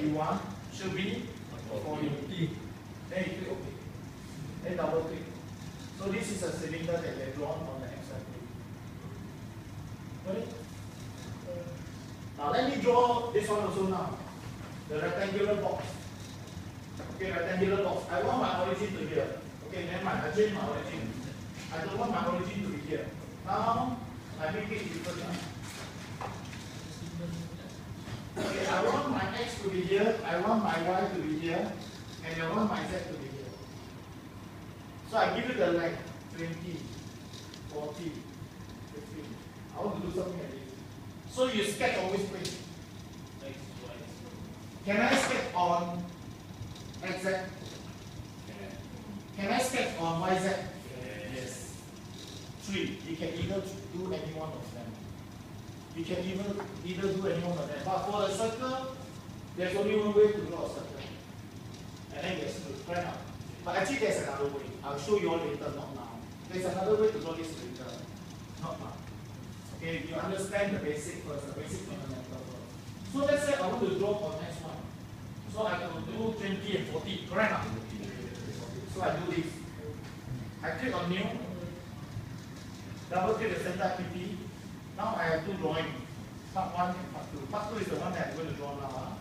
you want should be 40. Then you click OK. Then double click. So this is a cylinder that you have drawn on the XY plane. Got it? Now let me draw this one also now. The rectangular box. Okay, rectangular box. I want my origin to here. Okay, never mind. I change my origin. I don't want my origin to be here. Now I make it different. Okay, I want my x to be here, I want my y to be here, and I want my z to be here. So I give you the length 20, 40, 15. I want to do something like this. So you sketch always place. Can I sketch on xz? Can I sketch on yz? Yes. 3. You can either do any one of them. You can either do any one of them. But for a circle, there's only one way to draw a circle. And then there's to plan out. But actually there's another way. I'll show you all later, not now. There's another way to draw this later, not now. Okay, you understand the basic first, the basic fundamental first. So let's say I want to draw on x1. So I can do 20 and 40, correct? So I do this. I click on new, double click the center PP. Now I have two drawings, part 1 and part 2. Part 2 is the one that I'm going to draw now.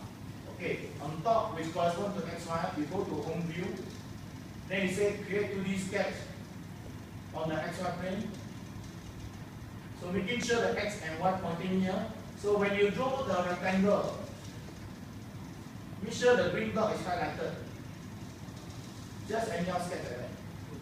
Okay, on top which corresponds to XY, you go to home view. Then you say create 2D sketch on the XY plane. So making sure the X and Y pointing here. So when you draw the rectangle, make sure the green dot is highlighted. Just anyhow sketch like that.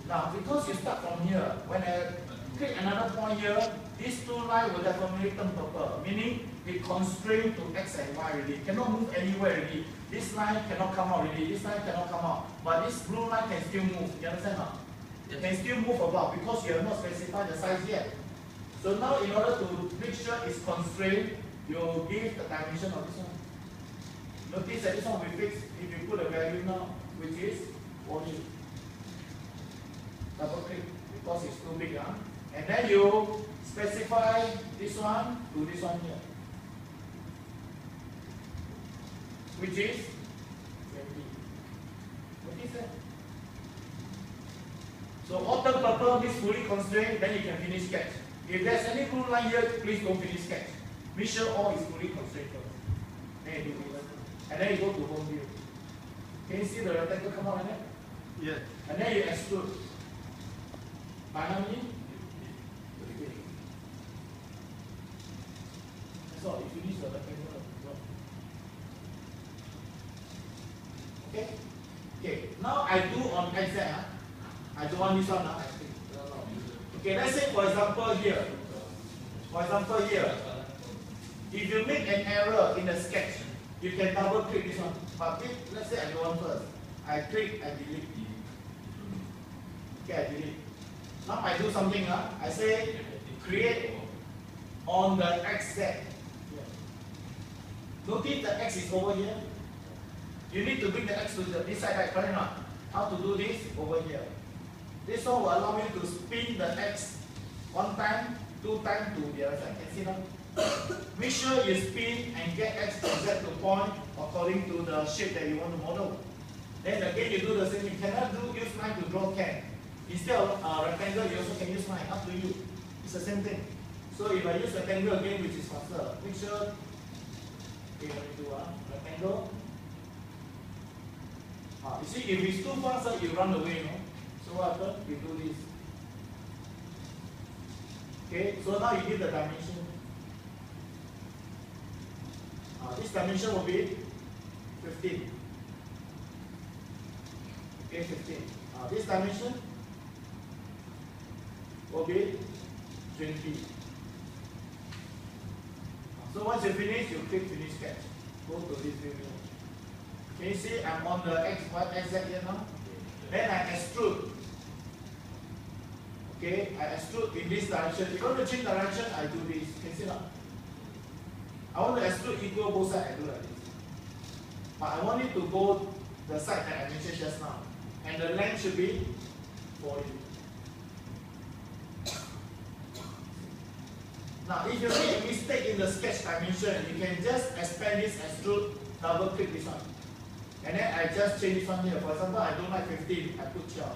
Now because you start from here, when I click another point here, these two lines will definitely turn purple, meaning it constrained to X and Y already. Cannot move anywhere already. This line cannot come out already. This line cannot come out. But this blue line can still move. You understand now? It can still move about because you have not specified the size yet. So now in order to make sure it's constrained, you give the dimension of this one. Notice that this one will fix if you put a value now, which is 40. Double click because it's too big. And then you specify this one to this one here, which is 20. What is that? So all turn purple means fully constrained, then you can finish sketch. If there's any blue line here, please don't finish sketch. Make sure all is fully constrained first. Then you do this. And then you go to home view. Can you see the rectangle come out like that? Yeah. And then you extrude. By how many? That's all. You finish the rectangle. Okay? Okay. Now I do on XZ. I don't want this one now. Okay, let's say for example here. For example here. If you make an error in the sketch, you can double click this one. But if, let's say I go on first. I click and delete. Okay, I delete. Now I do something. I say create on the XZ. Notice the X is over here. You need to bring the X to this side, right? Correct or not? How to do this? Over here. This one will allow you to spin the X 1 time, 2 times to the other side. Can you see now? Make sure you spin and get X from Z to point according to the shape that you want to model. Then again you do the same thing. You cannot use line to draw can. Instead of rectangle, you also can use line. Up to you. It's the same thing. So if I use rectangle again, which is faster, make sure. Okay, let me do rectangle. You see, if it's too fast, you run away, no? So what happens? You do this. Okay, so now you give the dimension. This dimension will be 15. Okay, 15. This dimension will be 20. So once you finish, you click finish sketch. Go to this view. Can you see I'm on the X, Y, Z here now? Then I extrude. Okay, I extrude in this direction. If you want to change direction, I do this. Can you see now? I want to extrude equal both sides, I do like this. But I want it to go the side that I mentioned just now. And the length should be 40. Now, if you make a mistake in the sketch dimension, you can just expand this extrude double click this one. And then I just change this one here. For example, I don't like 15, I put 12.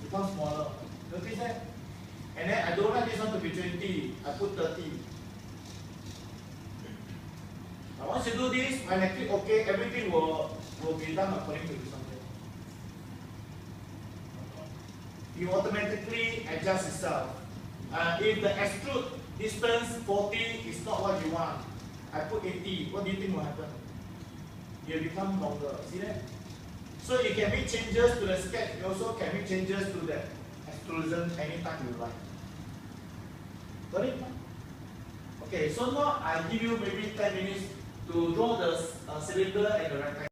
Becomes smaller. Notice that? And then I don't like this one to be 20, I put 30. Now once you do this, when I click OK, everything will be done according to this one here. You automatically adjust itself. If the extrude distance 40 is not what you want, I put 80, what do you think will happen? It will become longer. See that? So you can make changes to the sketch, you also can make changes to the extrusion anytime you like. Got it? Okay, so now I give you maybe 10 minutes to draw the cylinder and the rectangle.